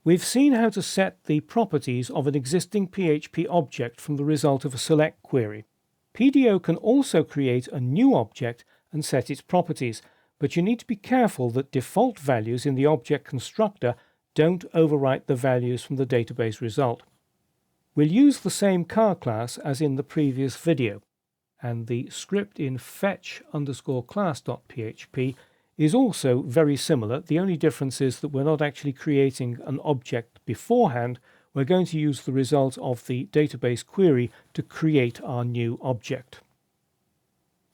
We've seen how to set the properties of an existing PHP object from the result of a select query. PDO can also create a new object and set its properties, but you need to be careful that default values in the object constructor don't overwrite the values from the database result. We'll use the same car class as in the previous video, and the script in fetch_class.php is also very similar. The only difference is that we're not actually creating an object beforehand. We're going to use the result of the database query to create our new object.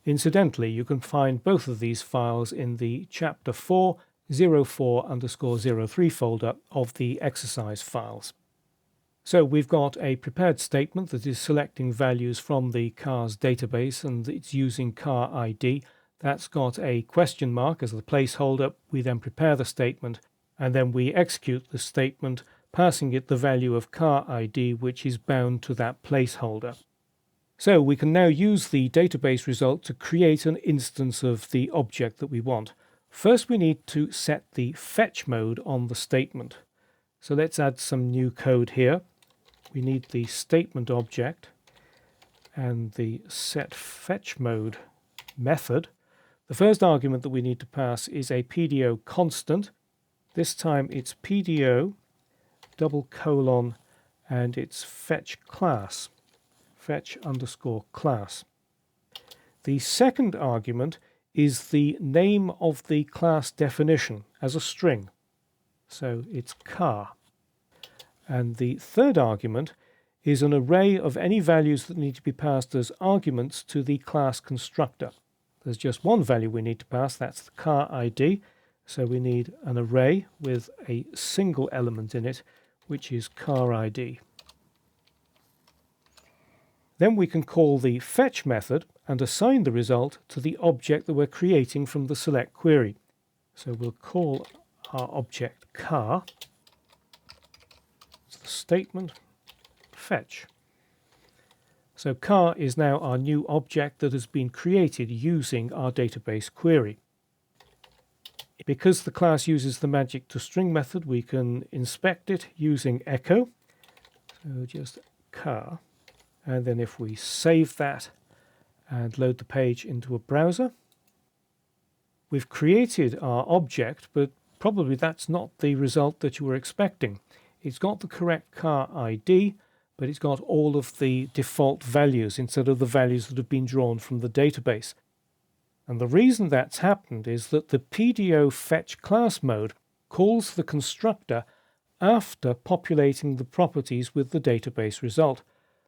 Incidentally, you can find both of these files in the chapter 4 04_03 folder of the exercise files. So we've got a prepared statement that is selecting values from the cars database, and it's using car ID. That's got a question mark as the placeholder. We then prepare the statement, and then we execute the statement, passing it the value of car ID, which is bound to that placeholder. So we can now use the database result to create an instance of the object that we want. First, we need to set the fetch mode on the statement. So let's add some new code here. We need the statement object and the setFetchMode method. The first argument that we need to pass is a PDO constant. This time it's PDO : and it's fetch class, fetch_class. The second argument is the name of the class definition as a string. So it's car. And the third argument is an array of any values that need to be passed as arguments to the class constructor. There's just one value we need to pass, that's the car ID. So we need an array with a single element in it, which is car ID. Then we can call the fetch method and assign the result to the object that we're creating from the select query. So we'll call our object car. It's the statement fetch. So car is now our new object that has been created using our database query. Because the class uses the magic to string method, we can inspect it using echo. So just car. And then if we save that and load the page into a browser, we've created our object, but probably that's not the result that you were expecting. It's got the correct car ID, but it's got all of the default values instead of the values that have been drawn from the database. And the reason that's happened is that the PDO fetch class mode calls the constructor after populating the properties with the database result.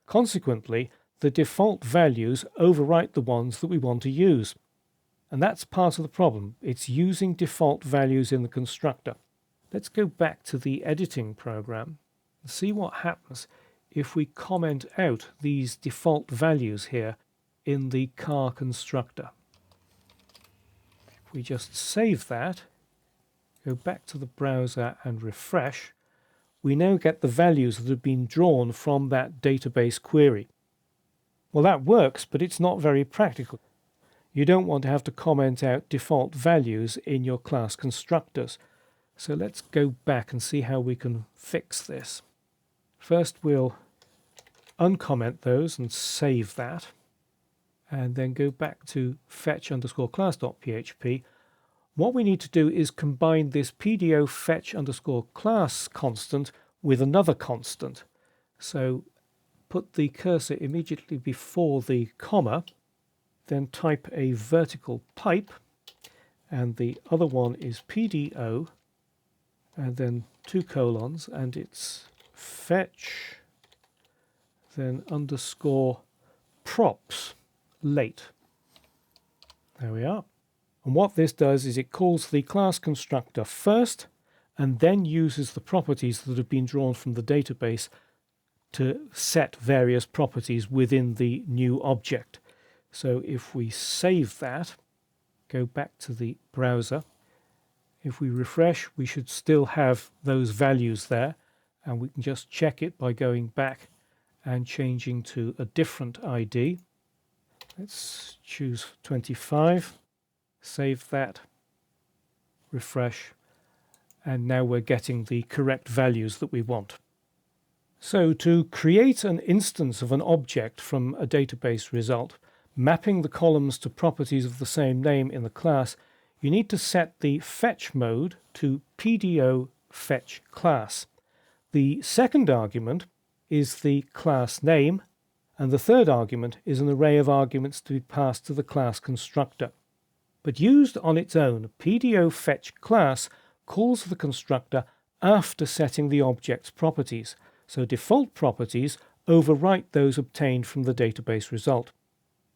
Consequently, the default values overwrite the ones that we want to use. And that's part of the problem. It's using default values in the constructor. Let's go back to the editing program and see what happens if we comment out these default values here in the car constructor. If we just save that, go back to the browser and refresh, we now get the values that have been drawn from that database query. Well, that works, but it's not very practical. You don't want to have to comment out default values in your class constructors. So let's go back and see how we can fix this. First, we'll uncomment those and save that, and then go back to fetch_class.php. What we need to do is combine this PDO fetch_class constant with another constant. So put the cursor immediately before the comma, then type a vertical pipe, and the other one is PDO, and then 2 colons, and it's fetch, then underscore props late. There we are. And what this does is it calls the class constructor first and then uses the properties that have been drawn from the database to set various properties within the new object. So if we save that, go back to the browser, if we refresh, we should still have those values there, and we can just check it by going back and changing to a different ID. Let's choose 25, save that, refresh, and now we're getting the correct values that we want. So to create an instance of an object from a database result, mapping the columns to properties of the same name in the class, you need to set the fetch mode to PDO fetch class. The second argument is the class name, and the third argument is an array of arguments to be passed to the class constructor. But used on its own, PDO fetch class calls the constructor after setting the object's properties, so default properties overwrite those obtained from the database result.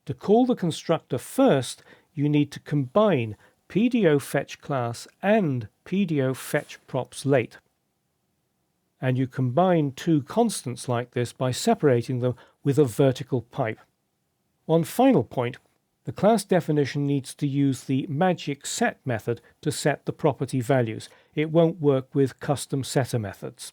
To call the constructor first, you need to combine PDO fetch class and PDO fetch props late. And you combine two constants like this by separating them with a vertical pipe. One final point, the class definition needs to use the magic set method to set the property values. It won't work with custom setter methods.